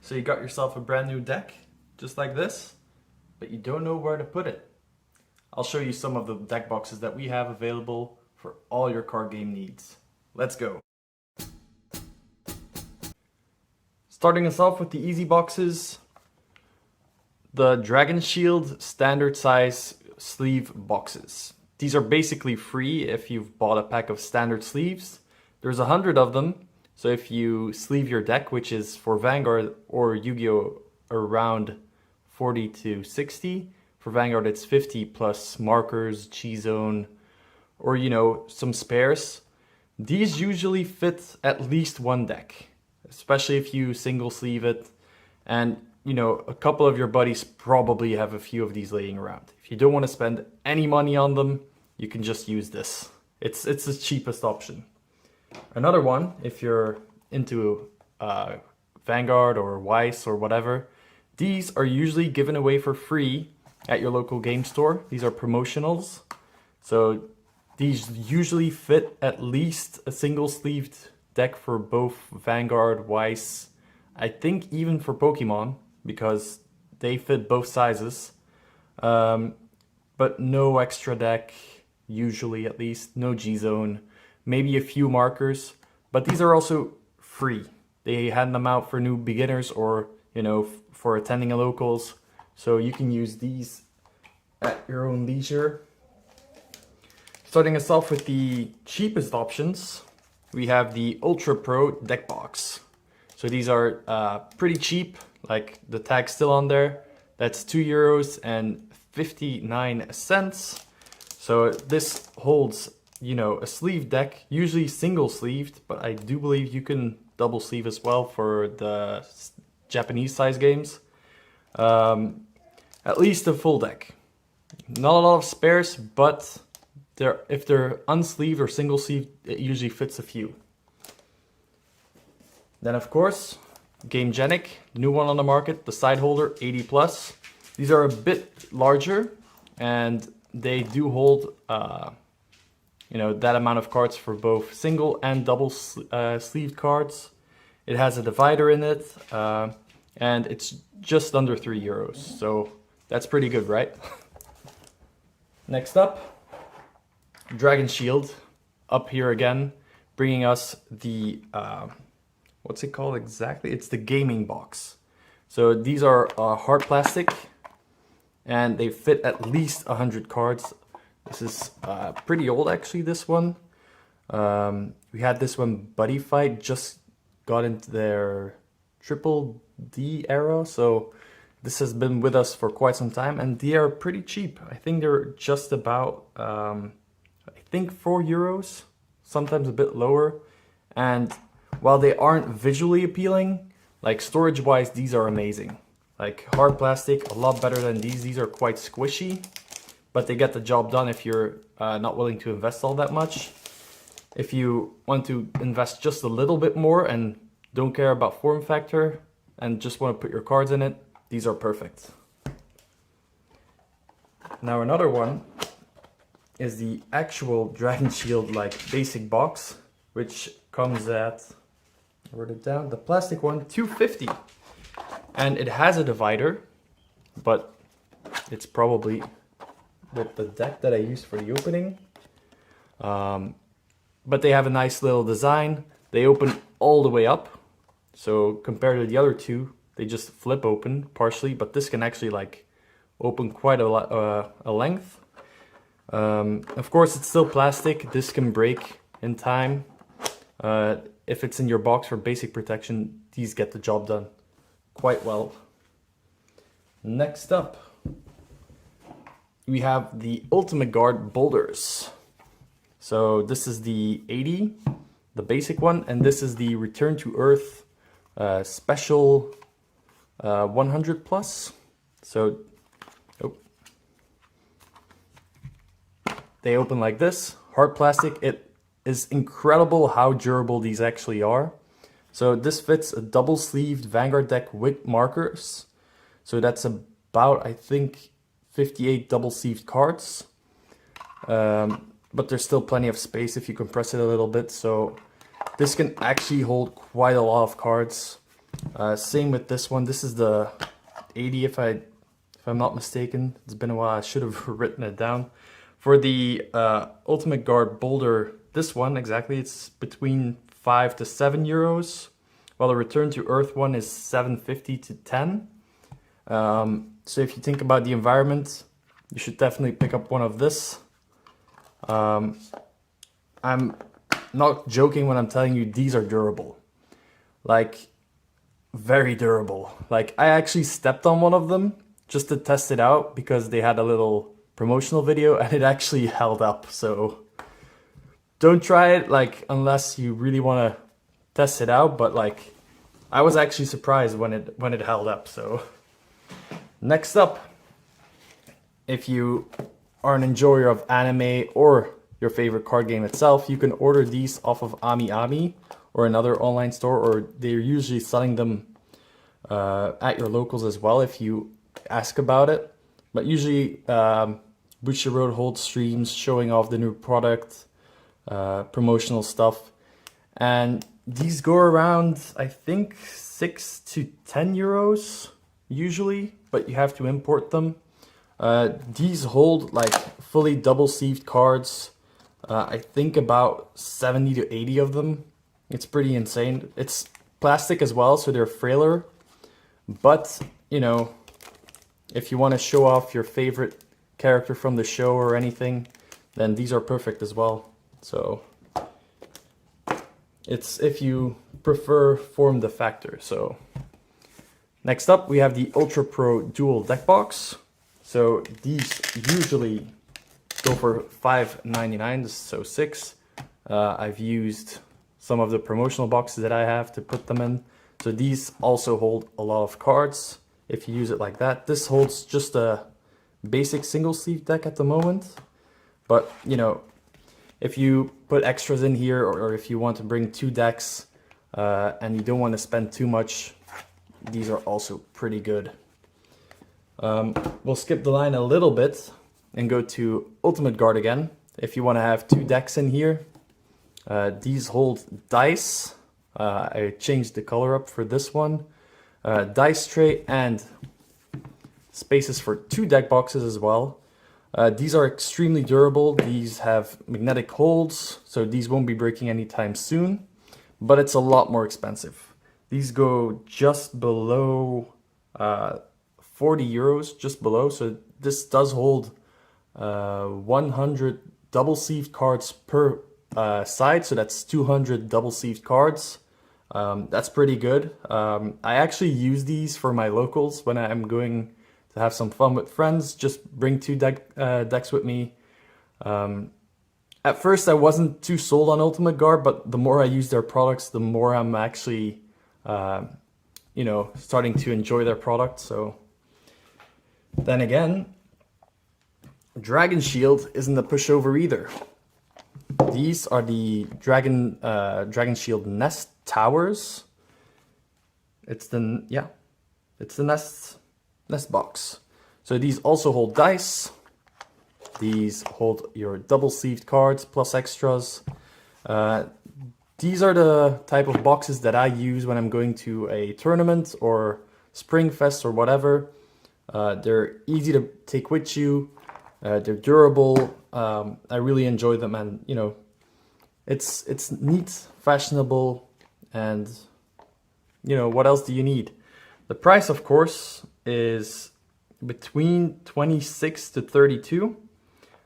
So you got yourself a brand new deck, just like this, but you don't know where to put it. I'll show you some of the deck boxes that we have available for all your card game needs. Let's go. Starting us off with the easy boxes, the DragonShield standard size sleeve boxes. These are basically free if you've bought a pack of standard sleeves. There's 100 of them, so if you sleeve your deck, which is for Vanguard or Yu-Gi-Oh! Around 40 to 60, for Vanguard it's 50 plus markers, G-Zone, or some spares. These usually fit at least one deck, especially if you single sleeve it, and a couple of your buddies probably have a few of these laying around. If you don't want to spend any money on them, you can just use this. It's the cheapest option. Another one, if you're into Vanguard or Weiss or whatever, these are usually given away for free at your local game store. These are promotionals. So these usually fit at least a single sleeved deck for both Vanguard, Weiss, I think even for Pokemon, because they fit both sizes. But no extra deck, usually at least, no G-Zone, maybe a few markers, but these are also free. They hand them out for new beginners or, for attending a locals, so you can use these at your own leisure. Starting us off with the cheapest options, we have the UltraPro Deck Box. So these are pretty cheap, like the tag's still on there. That's €2.59. So this holds, a sleeve deck, usually single sleeved, but I do believe you can double sleeve as well for the Japanese size games. At least a full deck. Not a lot of spares, but if they're unsleeved or single sleeved, it usually fits a few. Then of course, GameGenic, new one on the market, the side holder 80 plus. These are a bit larger and they do hold that amount of cards for both single and double sleeved cards. It has a divider in it and it's just under €3, so that's pretty good, right? Next up, DragonShield, up here again, bringing us the what's it called exactly? It's the gaming box. So these are hard plastic and they fit at least 100 cards. This is pretty old actually, this one. We had this one Buddy Fight, just got into their Triple D era, so this has been with us for quite some time and they are pretty cheap. I think they're just about, I think €4, sometimes a bit lower. And while they aren't visually appealing, like storage wise, these are amazing. Like hard plastic, a lot better than these. These are quite squishy, but they get the job done if you're not willing to invest all that much. If you want to invest just a little bit more and don't care about form factor and just want to put your cards in it, these are perfect. Now another one is the actual DragonShield basic box, which comes at, I wrote it down, the plastic one, $2.50. And it has a divider, but it's probably with the deck that I used for the opening. But they have a nice little design. They open all the way up. So compared to the other two, they just flip open partially, but this can actually open quite a length. Of course, it's still plastic. This can break in time. If it's in your box for basic protection, these get the job done quite well. Next up, we have the UltimateGuard Boulders. So this is the 80, the basic one, and this is the Return to Earth special 100 plus. So they open like this, hard plastic. It is incredible how durable these actually are. So this fits a double sleeved Vanguard deck with markers. So that's about, I think, 58 double sleeved cards. But there's still plenty of space if you compress it a little bit. So this can actually hold quite a lot of cards. Same with this one. This is the 80 if I'm not mistaken. It's been a while. I should have written it down. For the UltimateGuard Boulder, this one exactly, it's between 5 to 7 euros, while the Return to Earth one is 7.50 to 10. So if you think about the environment, you should definitely pick up one of this. I'm not joking when I'm telling you these are durable. Like, very durable. Like, I actually stepped on one of them just to test it out because they had a little promotional video and it actually held up. So don't try it like unless you really want to test it out, but like I was actually surprised when it held up. So next up, if you are an enjoyer of anime or your favorite card game itself, you can order these off of AmiAmi or another online store, or they're usually selling them at your locals as well if you ask about it. But usually Bushiroad holds streams showing off the new product, promotional stuff, and these go around I think 6 to 10 euros usually, but you have to import them. These hold like fully double sleeved cards. I think about 70 to 80 of them. It's pretty insane. It's plastic as well, so they're frailer. But, you know, if you want to show off your favorite character from the show or anything, then these are perfect as well. So, it's if you prefer form the factor. So, next up we have the UltraPro Dual Deck Box. So, these usually go for $5.99, so 6. I've used some of the promotional boxes that I have to put them in. So these also hold a lot of cards if you use it like that. This holds just a basic single sleeve deck at the moment. But, you know, if you put extras in here, or if you want to bring 2 decks and you don't want to spend too much, these are also pretty good. We'll skip the line a little bit and go to UltimateGuard again. If you want to have 2 decks in here, these hold dice. I changed the color up for this one. Dice tray and spaces for 2 deck boxes as well. These are extremely durable. These have magnetic holds, so these won't be breaking anytime soon, but it's a lot more expensive. These go just below 40 euros, just below. So this does hold 100 double sleeved cards per side, so that's 200 double sleeved cards. That's pretty good. I actually use these for my locals when I'm going to have some fun with friends. Just bring 2 decks with me. At first I wasn't too sold on UltimateGuard, but the more I use their products, the more I'm actually you know, starting to enjoy their product. So then again, DragonShield isn't a pushover either. These are the DragonShield Nest Towers. It's the Nest Box. So these also hold dice. These hold your double sleeved cards plus extras. These are the type of boxes that I use when I'm going to a tournament or Spring Fest or whatever. They're easy to take with you. They're durable. I really enjoy them, and you know, it's neat, fashionable, and you know, what else do you need? The price, of course, is between 26 to 32.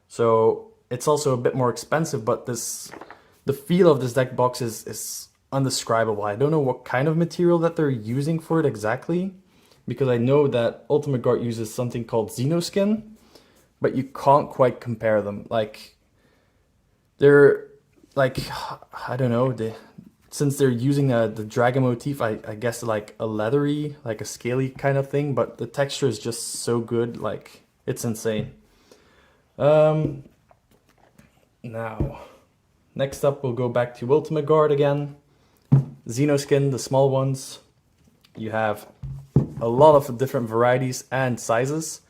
So it's also a bit more expensive, but the feel of this deck box is undescribable. I don't know what kind of material that they're using for it exactly, because I know that UltimateGuard uses something called Xenoskin, but you can't quite compare them. Like, they're like, I don't know, since they're using the dragon motif, I guess like a leathery, like a scaly kind of thing, but the texture is just so good, like it's insane. Now, next up we'll go back to UltimateGuard again. Xenoskin, the small ones. You have a lot of different varieties and sizes.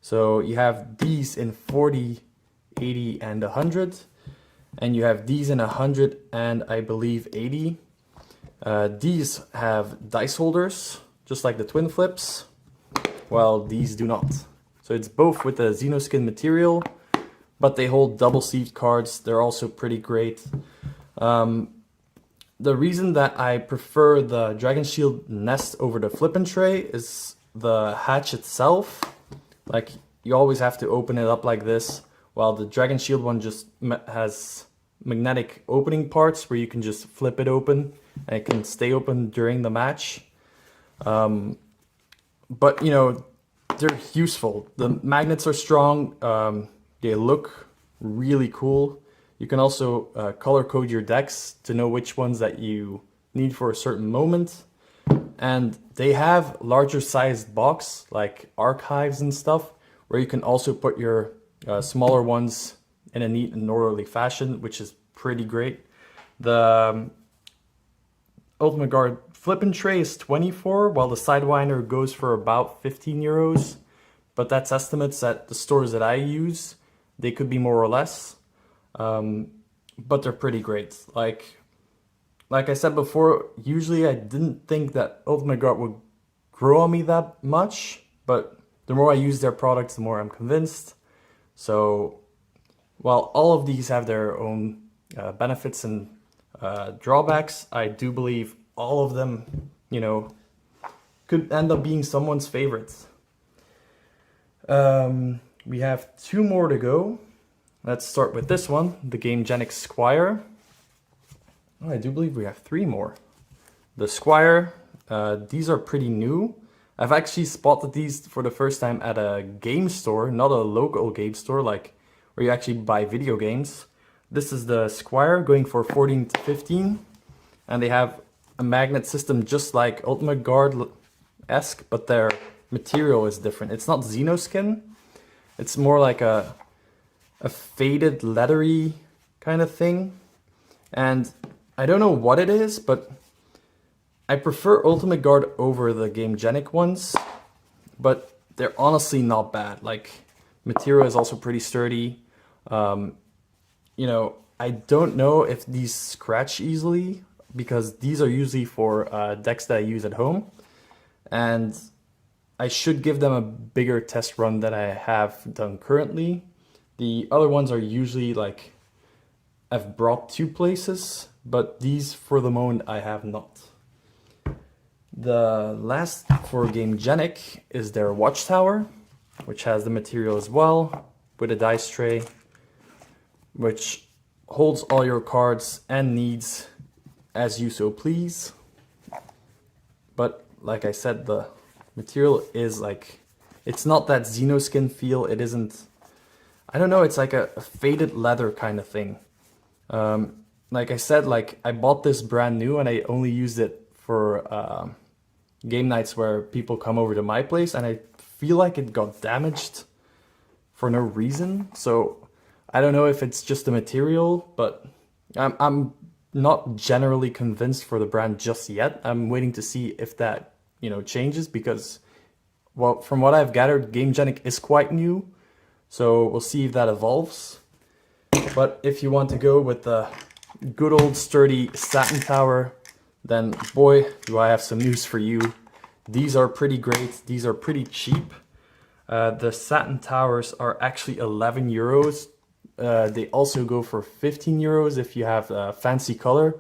So you have these in 40, 80, and 100. And you have these in 100 and I believe 80. These have dice holders, just like the twin flips, while these do not. So it's both with the Xenoskin material, but they hold double sleeved cards. They're also pretty great. The reason that I prefer the DragonShield Nest over the flip and tray is the hatch itself. Like, you always have to open it up like this, while the DragonShield one just has magnetic opening parts where you can just flip it open and it can stay open during the match. But you know, they're useful. The magnets are strong. They look really cool. You can also color code your decks to know which ones that you need for a certain moment. And they have larger sized box like archives and stuff, where you can also put your smaller ones in a neat and orderly fashion, which is pretty great. The UltimateGuard flip and tray is 24, while the Sidewinder goes for about 15 euros. But that's estimates at the stores that I use. They could be more or less. But they're pretty great. Like I said before, usually I didn't think that UltimateGuard would grow on me that much, but the more I use their products, the more I'm convinced. So while all of these have their own benefits and drawbacks, I do believe all of them, you know, could end up being someone's favorites. We have 2 more to go. Let's start with this one, the GameGenic Squire. Oh, I do believe we have 3 more. The Squire, these are pretty new. I've actually spotted these for the first time at a game store, not a local game store, like where you actually buy video games. This is the Squire, going for 14 to 15. And they have a magnet system just like UltimateGuard-esque, but their material is different. It's not Xenoskin. It's more like a faded leathery kind of thing. And I don't know what it is, but I prefer UltimateGuard over the GameGenic ones, but they're honestly not bad. Like, material is also pretty sturdy. You know, I don't know if these scratch easily, because these are usually for decks that I use at home. And I should give them a bigger test run than I have done currently. The other ones are usually like I've brought to places, but these for the moment I have not. The last for GameGenic is their Watchtower, which has the material as well, with a dice tray, which holds all your cards and needs as you so please. But like I said, the material is like, it's not that Xenoskin feel. It isn't, I don't know, it's like a faded leather kind of thing. Like I said, like I bought this brand new and I only used it for game nights where people come over to my place, and I feel like it got damaged for no reason. So I don't know if it's just the material, but I'm not generally convinced for the brand just yet. I'm waiting to see if that, you know, changes, because, well, from what I've gathered, GameGenic is quite new, so we'll see if that evolves. But if you want to go with the good old sturdy Satin tower, then boy, do I have some news for you. These are pretty great. These are pretty cheap. The Satin towers are actually 11 euros. They also go for 15 euros if you have a fancy color.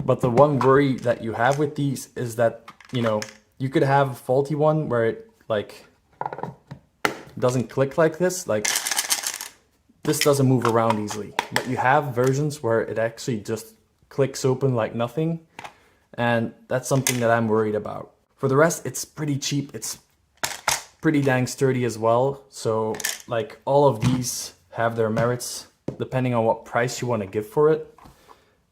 But the one worry that you have with these is that, you know, you could have a faulty one where it like doesn't click like this. Like, this doesn't move around easily. But you have versions where it actually just clicks open like nothing. And that's something that I'm worried about. For the rest, it's pretty cheap. It's pretty dang sturdy as well. So like all of these have their merits depending on what price you want to give for it.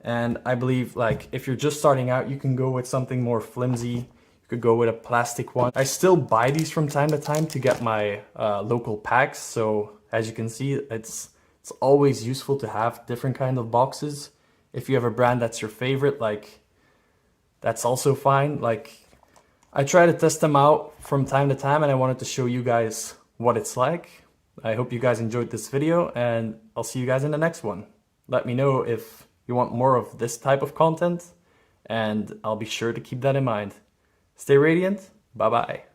And I believe, like, if you're just starting out, you can go with something more flimsy. You could go with a plastic one. I still buy these from time to time to get my local packs. So as you can see, it's always useful to have different kind of boxes. If you have a brand that's your favorite, like, that's also fine. Like, I try to test them out from time to time, and I wanted to show you guys what it's like. I hope you guys enjoyed this video, and I'll see you guys in the next one. Let me know if you want more of this type of content, and I'll be sure to keep that in mind. Stay radiant. Bye bye.